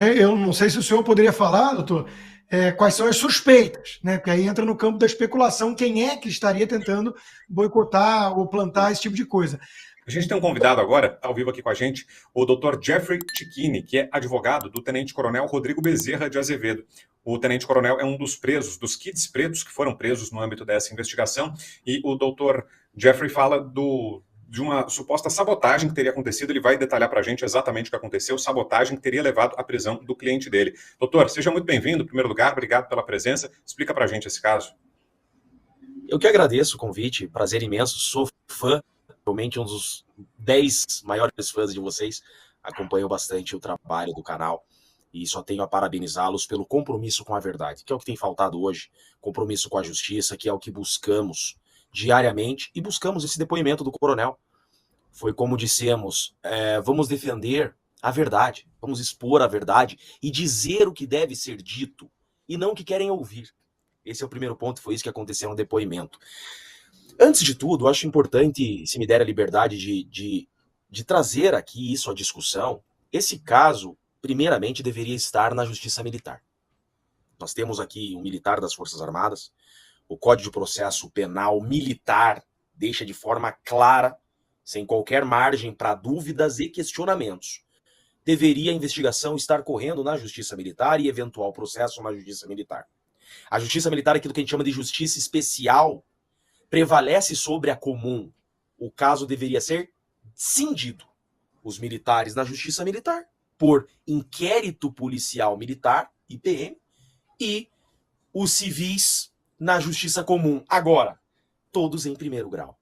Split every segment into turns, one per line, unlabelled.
Eu não sei se o senhor poderia falar, doutor, quais são as suspeitas, né? Porque aí entra no campo da especulação quem é que estaria tentando boicotar ou plantar esse tipo de coisa.
A gente tem um convidado agora, ao vivo aqui com a gente, o Dr. Jeffrey Cicchini, que é advogado do Tenente-Coronel Rodrigo Bezerra de Azevedo. O Tenente-Coronel é um dos presos, dos kids pretos que foram presos no âmbito dessa investigação, e o Dr. Jeffrey fala de uma suposta sabotagem que teria acontecido. Ele vai detalhar para a gente exatamente o que aconteceu, sabotagem que teria levado à prisão do cliente dele. Doutor, seja muito bem-vindo, em primeiro lugar, obrigado pela presença. Explica para a gente esse caso.
Eu que agradeço o convite, prazer imenso, sou fã, realmente um dos 10 maiores fãs de vocês, acompanho bastante o trabalho do canal e só tenho a parabenizá-los pelo compromisso com a verdade, que é o que tem faltado hoje, compromisso com a justiça, que é o que buscamos diariamente, e buscamos esse depoimento do coronel. Foi como dissemos, vamos defender a verdade, vamos expor a verdade e dizer o que deve ser dito, e não o que querem ouvir. Esse é o primeiro ponto, foi isso que aconteceu no depoimento. Antes de tudo, acho importante, se me der a liberdade de trazer aqui isso à discussão, esse caso, primeiramente, deveria estar na Justiça Militar. Nós temos aqui um militar das Forças Armadas, o Código de Processo Penal Militar deixa de forma clara, sem qualquer margem para dúvidas e questionamentos. Deveria a investigação estar correndo na Justiça Militar e eventual processo na Justiça Militar. A justiça militar é aquilo que a gente chama de justiça especial, prevalece sobre a comum. O caso deveria ser cindido. Os militares na justiça militar, por inquérito policial militar, IPM, e os civis na justiça comum. Agora, todos em primeiro grau.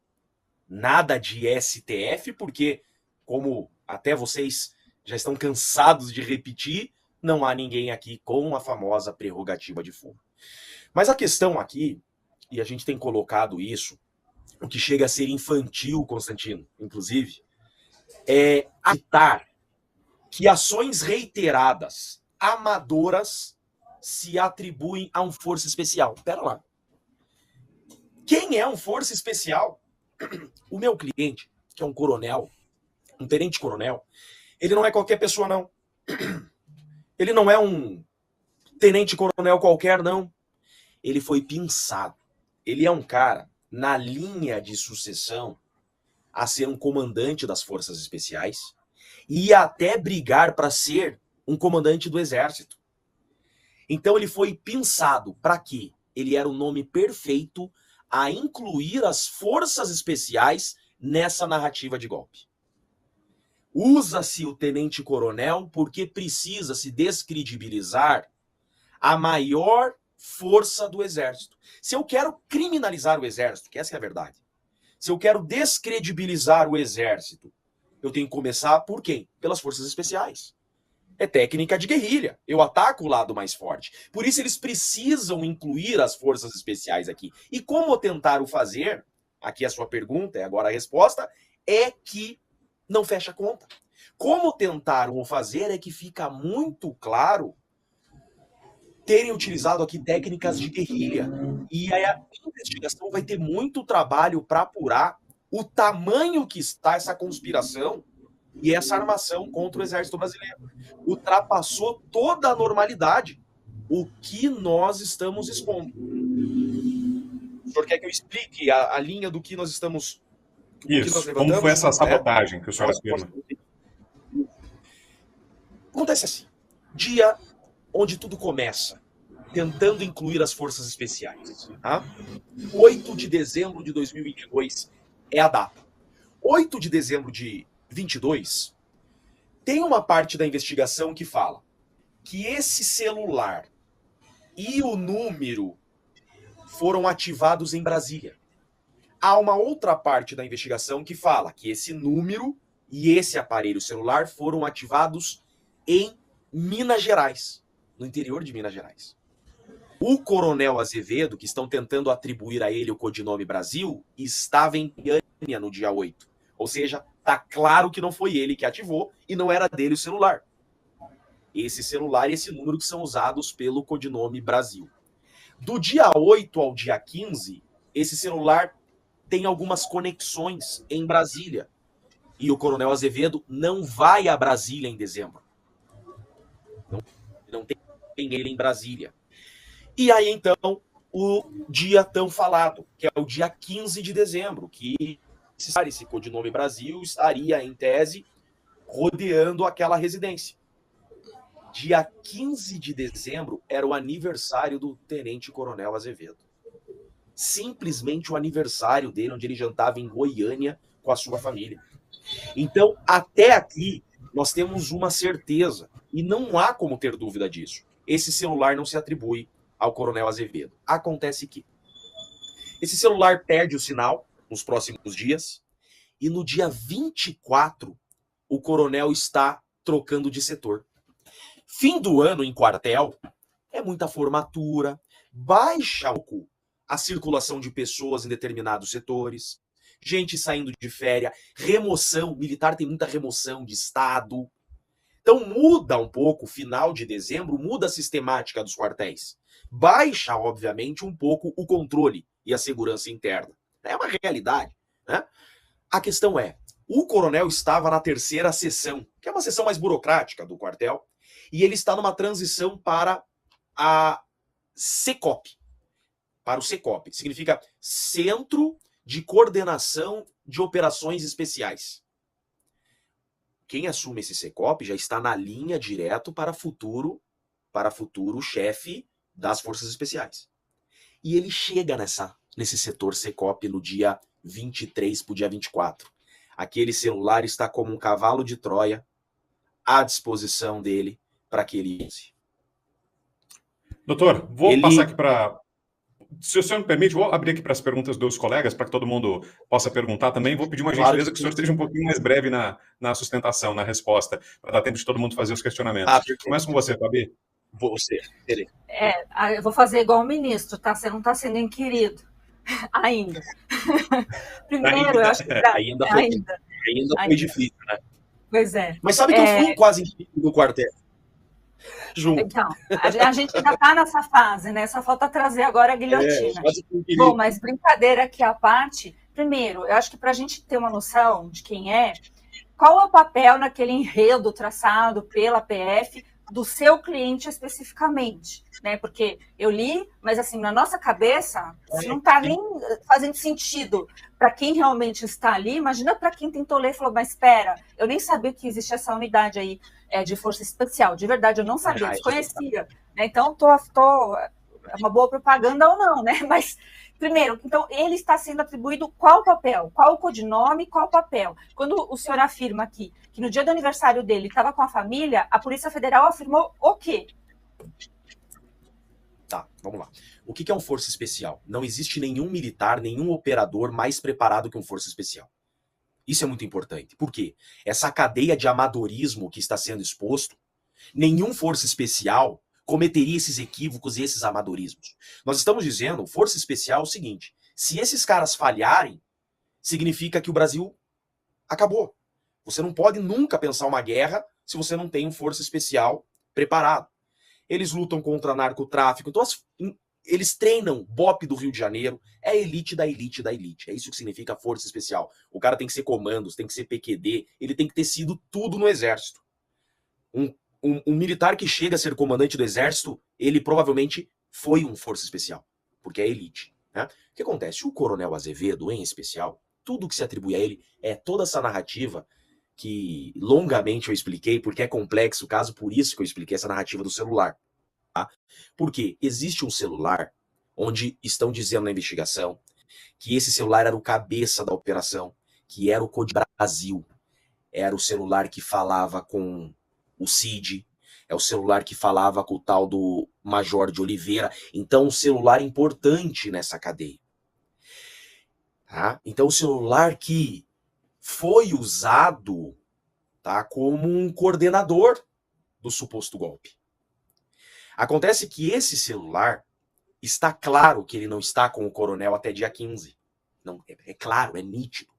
Nada de STF, porque, como até vocês já estão cansados de repetir, não há ninguém aqui com a famosa prerrogativa de fuga. Mas a questão aqui, e a gente tem colocado isso, o que chega a ser infantil, Constantino, inclusive, é aceitar que ações reiteradas, amadoras, se atribuem a um força especial. Pera lá. Quem é um força especial? O meu cliente, que é um coronel, um tenente-coronel, ele não é qualquer pessoa, não. Ele não é um tenente-coronel qualquer, não. Ele foi pinçado. Ele é um cara na linha de sucessão a ser um comandante das forças especiais e até brigar para ser um comandante do exército. Então ele foi pinçado para quê? Ele era o nome perfeito a incluir as forças especiais nessa narrativa de golpe. Usa-se o tenente-coronel porque precisa se descredibilizar a maior força do exército. Se eu quero criminalizar o exército, que essa é a verdade, se eu quero descredibilizar o exército, eu tenho que começar por quem? Pelas forças especiais. É técnica de guerrilha. Eu ataco o lado mais forte. Por isso eles precisam incluir as forças especiais aqui. E como tentar o fazer? Aqui a sua pergunta, e agora a resposta, é que não fecha a conta. Como tentar o fazer é que fica muito claro terem utilizado aqui técnicas de guerrilha. E aí a investigação vai ter muito trabalho para apurar o tamanho que está essa conspiração e essa armação contra o exército brasileiro. Ultrapassou toda a normalidade o que nós estamos expondo. O senhor quer que eu explique a linha do que nós estamos...
Isso, como foi essa sabotagem que o senhor afirma?
Acontece assim, dia onde tudo começa, tentando incluir as forças especiais. Tá? 8 de dezembro de 2022 é a data. 8 de dezembro de 22, tem uma parte da investigação que fala que esse celular e o número foram ativados em Brasília. Há uma outra parte da investigação que fala que esse número e esse aparelho celular foram ativados em Minas Gerais, no interior de Minas Gerais. O coronel Azevedo, que estão tentando atribuir a ele o codinome Brasil, estava em Goiânia no dia 8. Ou seja, tá claro que não foi ele que ativou e não era dele o celular. Esse celular e esse número que são usados pelo codinome Brasil. Do dia 8 ao dia 15, esse celular tem algumas conexões em Brasília. E o coronel Azevedo não vai a Brasília em dezembro. Não tem ele em Brasília. E aí, então, o dia tão falado, que é o dia 15 de dezembro, que esse codinome Brasil estaria, em tese, rodeando aquela residência. Dia 15 de dezembro era o aniversário do Tenente Coronel Azevedo. Simplesmente o aniversário dele, onde ele jantava em Goiânia com a sua família. Então, até aqui, nós temos uma certeza, e não há como ter dúvida disso. Esse celular não se atribui ao Coronel Azevedo. Acontece que esse celular perde o sinal nos próximos dias, e no dia 24, o coronel está trocando de setor. Fim do ano em quartel é muita formatura, baixa a circulação de pessoas em determinados setores, gente saindo de férias, remoção, militar tem muita remoção de estado. Então muda um pouco, o final de dezembro, muda a sistemática dos quartéis. Baixa, obviamente, um pouco o controle e a segurança interna. É uma realidade, né? A questão é, o coronel estava na terceira sessão, que é uma sessão mais burocrática do quartel, e ele está numa transição para a CECOP. Para o CECOP. Significa Centro de Coordenação de Operações Especiais. Quem assume esse CECOP já está na linha direto para futuro chefe das Forças Especiais. E ele chega nesse setor CECOP no dia 23 para o dia 24. Aquele celular está como um cavalo de Troia à disposição dele para que ele use.
Doutor, vou passar aqui para... Se o senhor me permite, vou abrir aqui para as perguntas dos colegas, para que todo mundo possa perguntar também. Vou pedir uma gentileza que o senhor esteja um pouquinho mais breve na sustentação, na resposta, para dar tempo de todo mundo fazer os questionamentos. Começa com você, Fabi.
Você.
Eu vou fazer igual o ministro, tá? Você não está sendo inquirido ainda. Primeiro, eu acho que...
Ainda foi difícil, né?
Pois é.
Mas sabe que eu fui quase inquirido no quartel. Junto.
Então, a gente ainda está nessa fase, né? Só falta trazer agora a guilhotina. Bom, mas brincadeira aqui à parte. Primeiro, eu acho que para a gente ter uma noção de quem é, qual é o papel naquele enredo traçado pela PF do seu cliente especificamente, né? Porque eu li, mas assim, na nossa cabeça, não está nem fazendo sentido para quem realmente está ali. Imagina para quem tentou ler e falou, mas espera, eu nem sabia que existia essa unidade aí de força especial. De verdade, eu não sabia, desconhecia. Né? Então, é uma boa propaganda ou não, né? Mas, primeiro, então, ele está sendo atribuído qual papel? Qual o codinome, qual o papel? Quando o senhor afirma aqui que no dia do aniversário dele estava com a família, a Polícia Federal afirmou o quê?
Tá, vamos lá. O que é um força especial? Não existe nenhum militar, nenhum operador mais preparado que um força especial. Isso é muito importante. Por quê? Essa cadeia de amadorismo que está sendo exposto, nenhum força especial cometeria esses equívocos e esses amadorismos. Nós estamos dizendo, força especial, é o seguinte, se esses caras falharem, significa que o Brasil acabou. Você não pode nunca pensar uma guerra se você não tem um força especial preparado. Eles lutam contra narcotráfico, então eles treinam BOP do Rio de Janeiro, é a elite da elite da elite. É isso que significa força especial. O cara tem que ser comandos, tem que ser PQD, ele tem que ter sido tudo no exército. Um militar que chega a ser comandante do exército, ele provavelmente foi um força especial, porque é elite. Né? O que acontece? O coronel Azevedo, em especial, tudo que se atribui a ele é toda essa narrativa que longamente eu expliquei, porque é complexo o caso, por isso que eu expliquei essa narrativa do celular. Tá? Porque existe um celular onde estão dizendo na investigação que esse celular era o cabeça da operação, que era o Code Brasil. Era o celular que falava com o Cid, é o celular que falava com o tal do Major de Oliveira. Então, um celular importante nessa cadeia. Tá? Então, o celular que foi usado, tá, como um coordenador do suposto golpe. Acontece que esse celular, está claro que ele não está com o coronel até dia 15. Não, é claro, é nítido.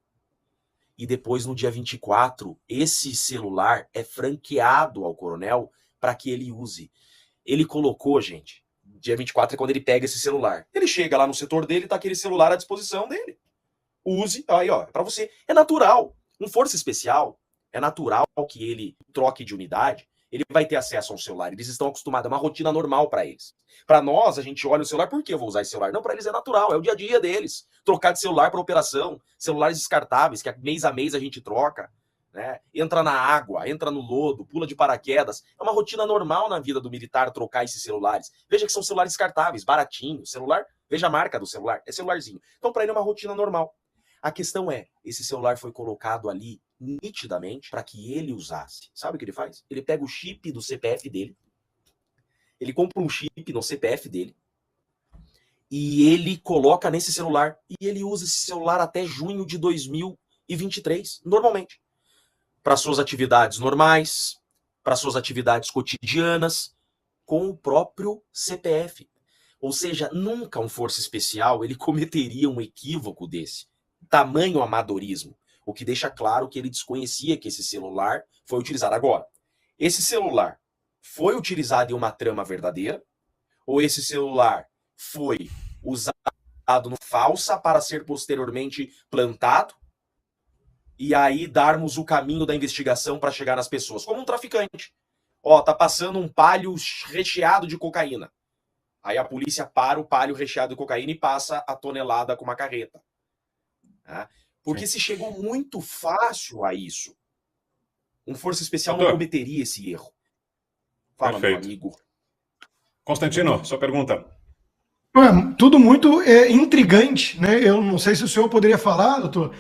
E depois, no dia 24, esse celular é franqueado ao coronel para que ele use. Ele colocou, gente, dia 24 é quando ele pega esse celular. Ele chega lá no setor dele, tá aquele celular à disposição dele. Use, aí ó, é para você. É natural. Um força especial, é natural que ele troque de unidade ele vai ter acesso a um celular. Eles estão acostumados, é uma rotina normal para eles. Para nós, a gente olha o celular, por que eu vou usar esse celular? Não, para eles é natural, é o dia a dia deles. Trocar de celular para operação, celulares descartáveis, que mês a mês a gente troca, né? Entra na água, entra no lodo, pula de paraquedas. É uma rotina normal na vida do militar trocar esses celulares. Veja que são celulares descartáveis, baratinhos. Celular, veja a marca do celular, é celularzinho. Então, para ele é uma rotina normal. A questão é, esse celular foi colocado ali nitidamente para que ele usasse. Sabe o que ele faz? Ele pega o chip do CPF dele, ele compra um chip no CPF dele e ele coloca nesse celular e ele usa esse celular até junho de 2023, normalmente. Para suas atividades normais, para suas atividades cotidianas, com o próprio CPF. Ou seja, nunca um força especial ele cometeria um equívoco desse. Tamanho amadorismo. O que deixa claro que ele desconhecia que esse celular foi utilizado. Agora, esse celular foi utilizado em uma trama verdadeira? Ou esse celular foi usado no falsa para ser posteriormente plantado? E aí darmos o caminho da investigação para chegar nas pessoas. Como um traficante. Ó, tá passando um palio recheado de cocaína. Aí a polícia para o palio recheado de cocaína e passa a tonelada com uma carreta. Tá? Porque se chegou muito fácil a isso. Um força especial não cometeria esse erro. Fala, meu amigo.
Constantino, sua pergunta.
Tudo muito intrigante, né? Eu não sei se o senhor poderia falar, doutor,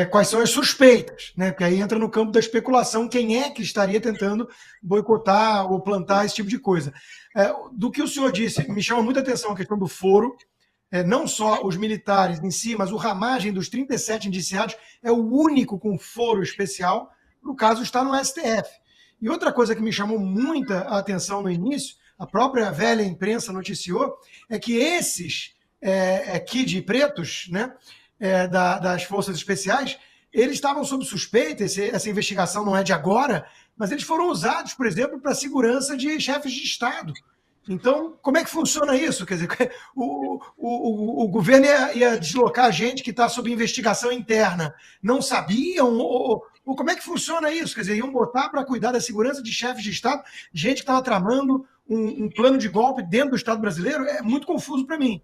quais são as suspeitas, né? Porque aí entra no campo da especulação quem é que estaria tentando boicotar ou plantar esse tipo de coisa. Do que o senhor disse, me chama muita atenção a questão do foro. Não só os militares em si, mas o Ramagem dos 37 indiciados é o único com foro especial, no caso está no STF. E outra coisa que me chamou muita atenção no início, a própria velha imprensa noticiou, é que esses kid pretos, né, das forças especiais, eles estavam sob suspeita, essa investigação não é de agora, mas eles foram usados, por exemplo, para a segurança de chefes de Estado. Então, como é que funciona isso? Quer dizer, o governo ia deslocar gente que está sob investigação interna. Não sabiam? Ou como é que funciona isso? Quer dizer, iam botar para cuidar da segurança de chefes de Estado, gente que estava tramando um plano de golpe dentro do Estado brasileiro? É muito confuso para mim.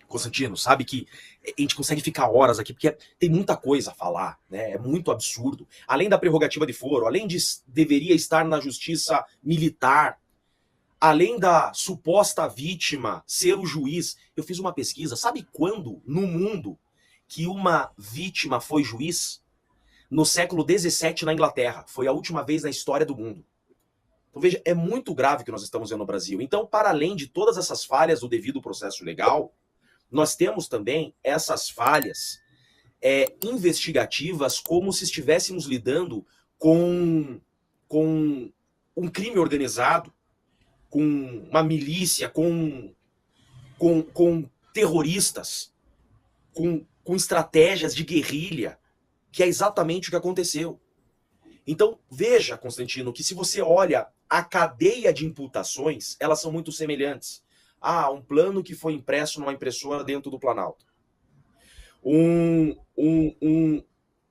Constantino, sabe que a gente consegue ficar horas aqui, porque tem muita coisa a falar, né? É muito absurdo. Além da prerrogativa de foro, além de deveria estar na justiça militar, além da suposta vítima ser o juiz, eu fiz uma pesquisa. Sabe quando, no mundo, que uma vítima foi juiz? No século XVII, na Inglaterra. Foi a última vez na história do mundo. Então, veja, é muito grave o que nós estamos vendo no Brasil. Então, para além de todas essas falhas do devido processo legal, nós temos também essas falhas investigativas como se estivéssemos lidando com um crime organizado, com uma milícia, com terroristas, com estratégias de guerrilha, que é exatamente o que aconteceu. Então, veja, Constantino, que se você olha a cadeia de imputações, elas são muito semelhantes. Um plano que foi impresso numa impressora dentro do Planalto.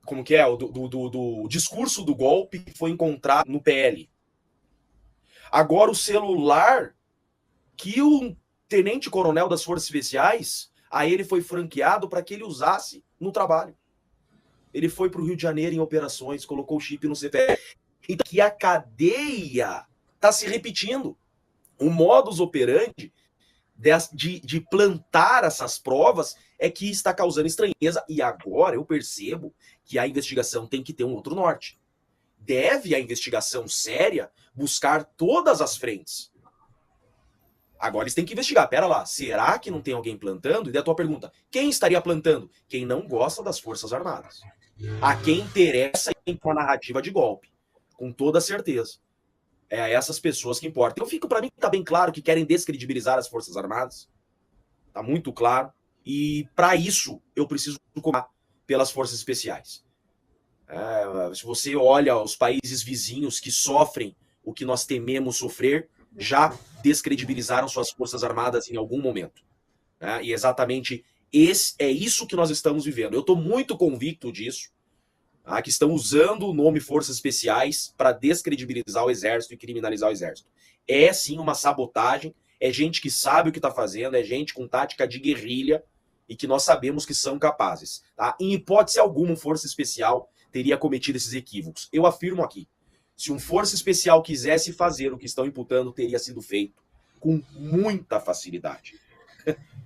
Como que é? Do discurso do golpe que foi encontrado no PL. Agora o celular que o tenente-coronel das Forças Especiais, a ele foi franqueado para que ele usasse no trabalho. Ele foi para o Rio de Janeiro em operações, colocou o chip no CPF. Então, que a cadeia está se repetindo. O modus operandi de plantar essas provas é que está causando estranheza. E agora eu percebo que a investigação tem que ter um outro norte. Deve a investigação séria buscar todas as frentes. Agora eles têm que investigar. Pera lá, será que não tem alguém plantando? E daí a tua pergunta, quem estaria plantando? Quem não gosta das Forças Armadas. A quem interessa a narrativa de golpe. Com toda certeza. É essas pessoas que importam. Para mim tá bem claro que querem descredibilizar as Forças Armadas. Tá muito claro. E para isso eu preciso cobrar pelas Forças Especiais. Se você olha os países vizinhos que sofrem o que nós tememos sofrer, já descredibilizaram suas Forças Armadas em algum momento. E exatamente é isso que nós estamos vivendo. Eu estou muito convicto disso. que estão usando o nome Forças Especiais para descredibilizar o Exército e criminalizar o Exército. É sim uma sabotagem, é gente que sabe o que está fazendo, é gente com tática de guerrilha e que nós sabemos que são capazes. Tá? Em hipótese alguma, Força Especial teria cometido esses equívocos. Eu afirmo aqui, se um Força Especial quisesse fazer o que estão imputando, teria sido feito com muita facilidade.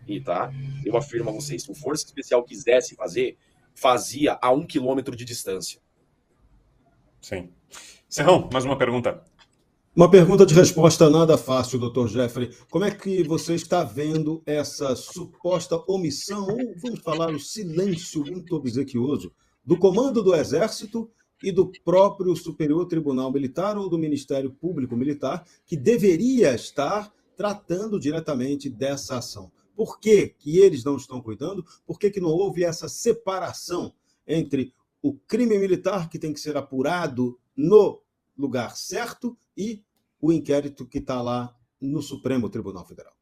E tá? Eu afirmo a vocês, se um Força Especial quisesse fazer, fazia a 1 quilômetro de distância.
Sim. Serrão, mais uma pergunta.
Uma pergunta de resposta nada fácil, Dr. Jeffrey. Como é que você está vendo essa suposta omissão, ou vamos falar o silêncio muito obsequioso, do comando do Exército e do próprio Superior Tribunal Militar ou do Ministério Público Militar, que deveria estar tratando diretamente dessa ação? Por que que eles não estão cuidando? Por que que não houve essa separação entre o crime militar, que tem que ser apurado no lugar certo, e o inquérito que está lá no Supremo Tribunal Federal?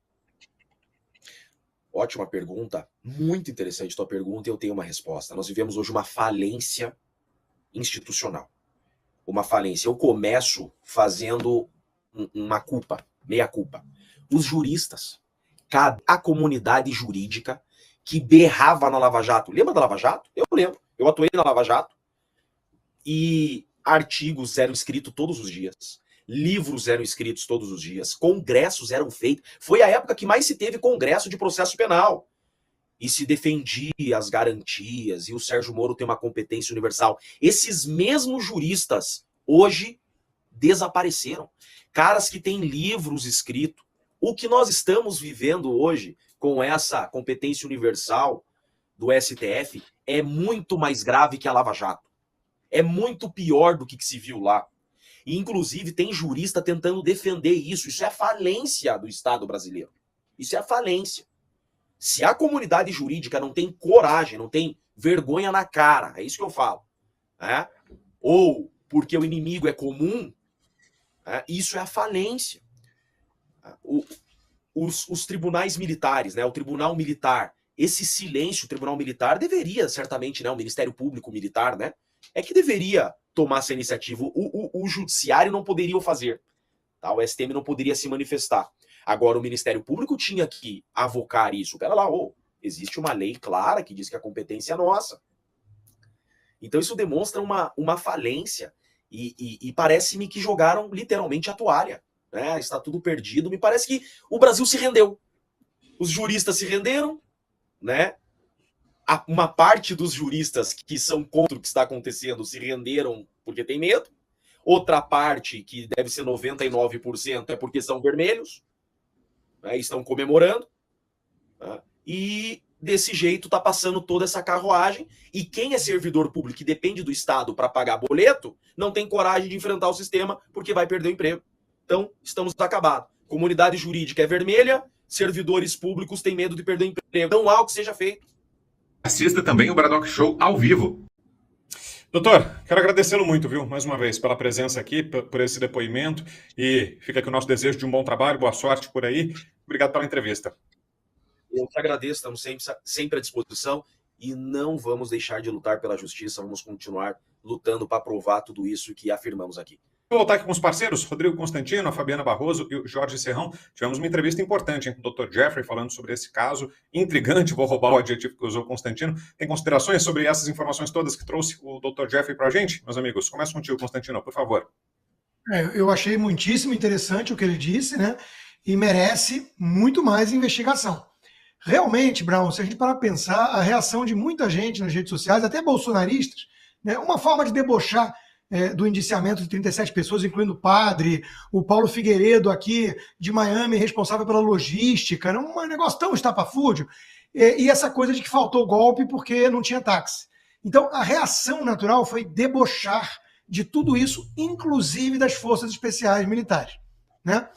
Ótima pergunta, muito interessante a tua pergunta, e eu tenho uma resposta. Nós vivemos hoje uma falência institucional. Uma falência. Eu começo fazendo uma culpa, meia culpa. Os juristas, a comunidade jurídica que berrava na Lava Jato. Lembra da Lava Jato? Eu lembro. Eu atuei na Lava Jato e artigos eram escritos todos os dias. Livros eram escritos todos os dias. Congressos eram feitos. Foi a época que mais se teve congresso de processo penal. E se defendia as garantias. E o Sérgio Moro tem uma competência universal. Esses mesmos juristas hoje desapareceram. Caras que têm livros escritos. O que nós estamos vivendo hoje com essa competência universal do STF é muito mais grave que a Lava Jato. É muito pior do que se viu lá. E, inclusive, tem jurista tentando defender isso. Isso é a falência do Estado brasileiro. Isso é a falência. Se a comunidade jurídica não tem coragem, não tem vergonha na cara, é isso que eu falo, né? Ou porque o inimigo é comum, isso é a falência. Os tribunais militares, né? O Tribunal Militar, esse silêncio, o Tribunal Militar deveria, certamente, né? O Ministério Público Militar, né? É que deveria tomar essa iniciativa. O Judiciário não poderia o fazer. Tá? O STM não poderia se manifestar. Agora, o Ministério Público tinha que avocar isso. Pera lá, existe uma lei clara que diz que a competência é nossa. Então, isso demonstra uma falência. E parece-me que jogaram literalmente a toalha. Né? Está tudo perdido. Me parece que o Brasil se rendeu. Os juristas se renderam, né? Uma parte dos juristas que são contra o que está acontecendo se renderam porque tem medo. Outra parte, que deve ser 99%, é porque são vermelhos, né, estão comemorando. Né, e desse jeito está passando toda essa carruagem. E quem é servidor público e depende do Estado para pagar boleto, não tem coragem de enfrentar o sistema porque vai perder o emprego. Então, estamos acabados. Comunidade jurídica é vermelha, servidores públicos têm medo de perder o emprego. Então, algo que seja feito.
Assista também o Braddock Show ao vivo. Doutor, quero agradecê-lo muito, viu, mais uma vez, pela presença aqui, por esse depoimento, e fica aqui o nosso desejo de um bom trabalho, boa sorte por aí. Obrigado pela entrevista.
Eu que agradeço, estamos sempre à disposição e não vamos deixar de lutar pela justiça, vamos continuar lutando para provar tudo isso que afirmamos aqui.
Vou voltar aqui com os parceiros, Rodrigo Constantino, a Fabiana Barroso e o Jorge Serrão. Tivemos uma entrevista importante, hein? O Dr. Jeffrey falando sobre esse caso intrigante, vou roubar o adjetivo que usou o Constantino. Tem considerações sobre essas informações todas que trouxe o Dr. Jeffrey para a gente? Meus amigos, começa contigo, Constantino, por favor.
Eu achei muitíssimo interessante o que ele disse, né? E merece muito mais investigação. Realmente, Brown, se a gente parar para pensar, a reação de muita gente nas redes sociais, até bolsonaristas, né? Uma forma de debochar do indiciamento de 37 pessoas, incluindo o padre, o Paulo Figueiredo aqui de Miami, responsável pela logística, né? Um negócio tão estapafúrdio, e essa coisa de que faltou golpe porque não tinha táxi. Então, a reação natural foi debochar de tudo isso, inclusive das forças especiais militares, né?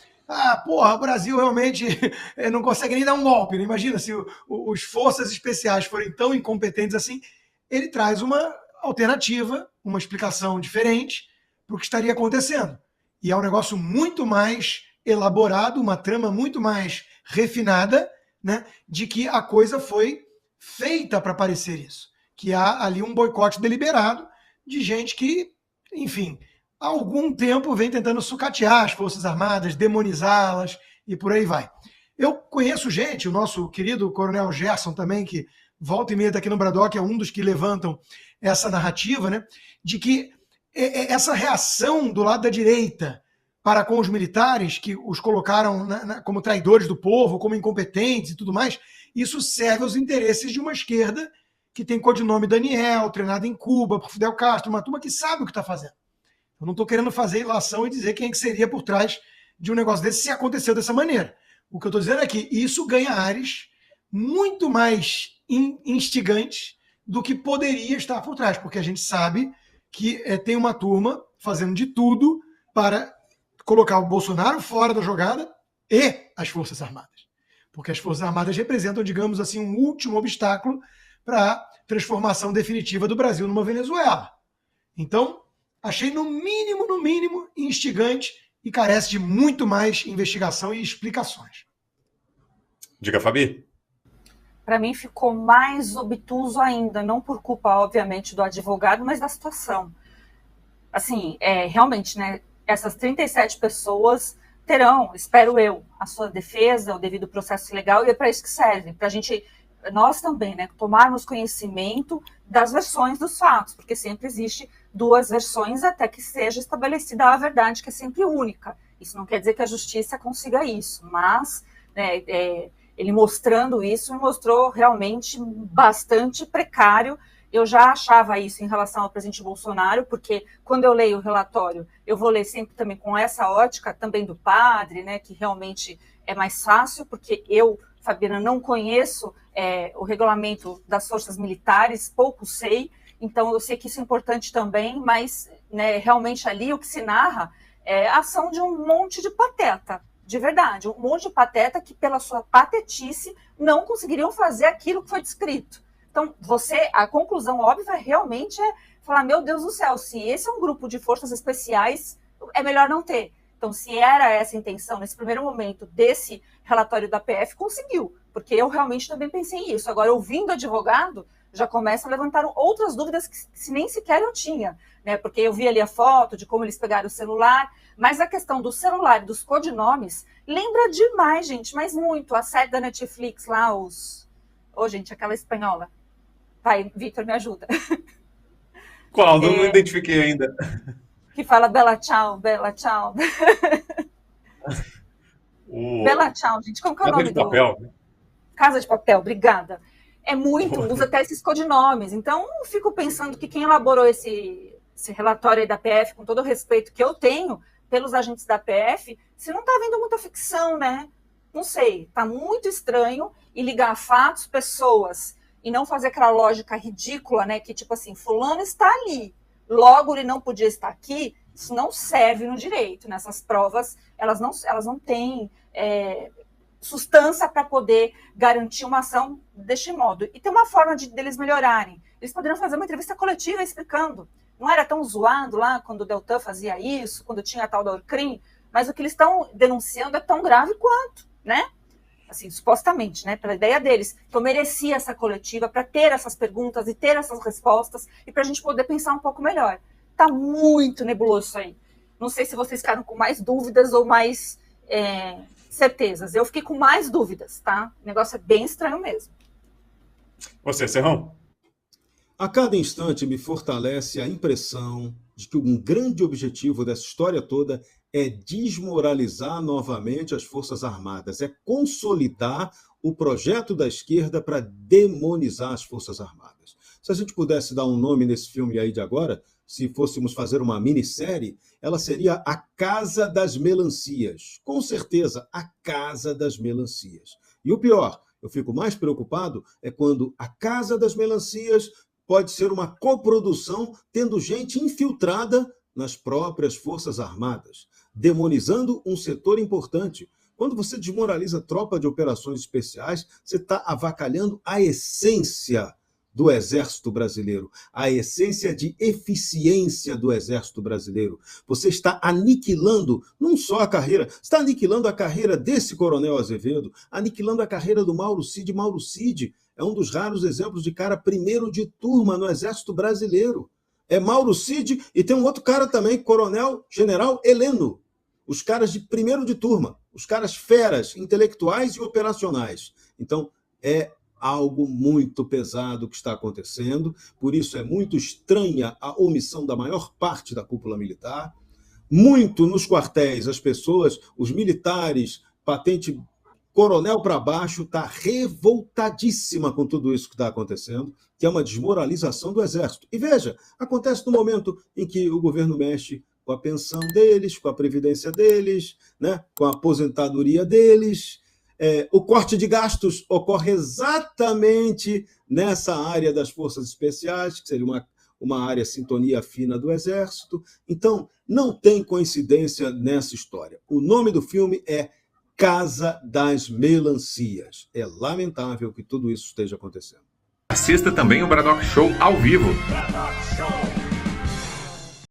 O Brasil realmente não consegue nem dar um golpe, né? Imagina se os forças especiais forem tão incompetentes assim. Ele traz uma alternativa, uma explicação diferente para o que estaria acontecendo. E é um negócio muito mais elaborado, uma trama muito mais refinada, né, de que a coisa foi feita para parecer isso. Que há ali um boicote deliberado de gente que, enfim, há algum tempo vem tentando sucatear as Forças Armadas, demonizá-las e por aí vai. Eu conheço gente, o nosso querido Coronel Gerson também, que volta e meia está aqui no Braddock, é um dos que levantam essa narrativa, né, de que essa reação do lado da direita para com os militares, que os colocaram como traidores do povo, como incompetentes e tudo mais, isso serve aos interesses de uma esquerda que tem codinome Daniel, treinada em Cuba por Fidel Castro, uma turma que sabe o que está fazendo. Eu não estou querendo fazer ilação e dizer quem é que seria por trás de um negócio desse se aconteceu dessa maneira. O que eu estou dizendo é que isso ganha ares muito mais instigantes do que poderia estar por trás, porque a gente sabe que tem uma turma fazendo de tudo para colocar o Bolsonaro fora da jogada e as Forças Armadas. Porque as Forças Armadas representam, digamos assim, um último obstáculo para a transformação definitiva do Brasil numa Venezuela. Então, achei no mínimo, instigante e carece de muito mais investigação e explicações.
Diga, Fabi.
Para mim ficou mais obtuso ainda, não por culpa, obviamente, do advogado, mas da situação. Assim, realmente, né, essas 37 pessoas terão, espero eu, a sua defesa, o devido processo legal, e é para isso que serve, para a gente, nós também, né, tomarmos conhecimento das versões dos fatos, porque sempre existe duas versões até que seja estabelecida a verdade, que é sempre única. Isso não quer dizer que a justiça consiga isso, mas né, ele mostrando isso, mostrou realmente bastante precário. Eu já achava isso em relação ao presidente Bolsonaro, porque quando eu leio o relatório, eu vou ler sempre também com essa ótica também do padre, né, que realmente é mais fácil, porque eu, Fabiana, não conheço o regulamento das forças militares, pouco sei, então eu sei que isso é importante também, mas né, realmente ali o que se narra é a ação de um monte de pateta, de verdade, um monte de pateta que pela sua patetice não conseguiriam fazer aquilo que foi descrito. Então, a conclusão óbvia realmente é falar, meu Deus do céu, se esse é um grupo de forças especiais, é melhor não ter. Então, se era essa a intenção, nesse primeiro momento, desse relatório da PF, conseguiu, porque eu realmente também pensei isso. Agora, ouvindo o advogado, já começa a levantar outras dúvidas que nem sequer eu tinha, né? Porque eu vi ali a foto de como eles pegaram o celular, mas a questão do celular e dos codinomes lembra demais, gente, mas muito, a série da Netflix lá, gente, aquela espanhola. Vai, Vitor, me ajuda.
Qual? Não identifiquei ainda.
Que fala Bela Tchau, Bela Tchau. Bela Tchau, gente. Como que é o nome
do... Casa de Papel.
Casa de Papel, obrigada. É muito, usa até esses codinomes. Então, eu fico pensando que quem elaborou esse relatório aí da PF, com todo o respeito que eu tenho pelos agentes da PF, se não está havendo muita ficção, né? Não sei, está muito estranho e ligar fatos, pessoas, e não fazer aquela lógica ridícula, né? Que tipo assim, fulano está ali, logo ele não podia estar aqui, isso não serve no direito, né? Essas provas, elas não têm substância para poder garantir uma ação deste modo. E tem uma forma deles melhorarem. Eles poderiam fazer uma entrevista coletiva explicando. Não era tão zoado lá quando o Deltan fazia isso, quando tinha a tal da Orcrim, mas o que eles estão denunciando é tão grave quanto, né? Assim, supostamente, né? Pela ideia deles. Então, merecia essa coletiva para ter essas perguntas e ter essas respostas e para a gente poder pensar um pouco melhor. Tá muito nebuloso isso aí. Não sei se vocês ficaram com mais dúvidas ou mais certezas. Eu fiquei com mais dúvidas, tá? O negócio é bem estranho mesmo.
Você, Serrão?
A cada instante me fortalece a impressão de que um grande objetivo dessa história toda é desmoralizar novamente as Forças Armadas, é consolidar o projeto da esquerda para demonizar as Forças Armadas. Se a gente pudesse dar um nome nesse filme aí de agora, se fôssemos fazer uma minissérie, ela seria A Casa das Melancias. Com certeza, A Casa das Melancias. E o pior, eu fico mais preocupado, é quando A Casa das Melancias pode ser uma coprodução tendo gente infiltrada nas próprias Forças Armadas, demonizando um setor importante. Quando você desmoraliza a tropa de operações especiais, você está avacalhando a essência do Exército Brasileiro, a essência de eficiência do Exército Brasileiro. Você está aniquilando não só a carreira, está aniquilando a carreira desse Coronel Azevedo, aniquilando a carreira do Mauro Cid. Mauro Cid é um dos raros exemplos de cara primeiro de turma no Exército Brasileiro. É Mauro Cid e tem um outro cara também, Coronel General Heleno. Os caras de primeiro de turma, os caras feras, intelectuais e operacionais. Então, é algo muito pesado que está acontecendo, por isso é muito estranha a omissão da maior parte da cúpula militar. Muito nos quartéis, as pessoas, os militares, patente coronel para baixo, está revoltadíssima com tudo isso que está acontecendo, que é uma desmoralização do Exército. E veja, acontece no momento em que o governo mexe com a pensão deles, com a previdência deles, né, com a aposentadoria deles. O corte de gastos ocorre exatamente nessa área das forças especiais, que seria uma área sintonia fina do Exército. Então, não tem coincidência nessa história. O nome do filme é Casa das Melancias. É lamentável que tudo isso esteja acontecendo.
Assista também o Bradock Show ao vivo.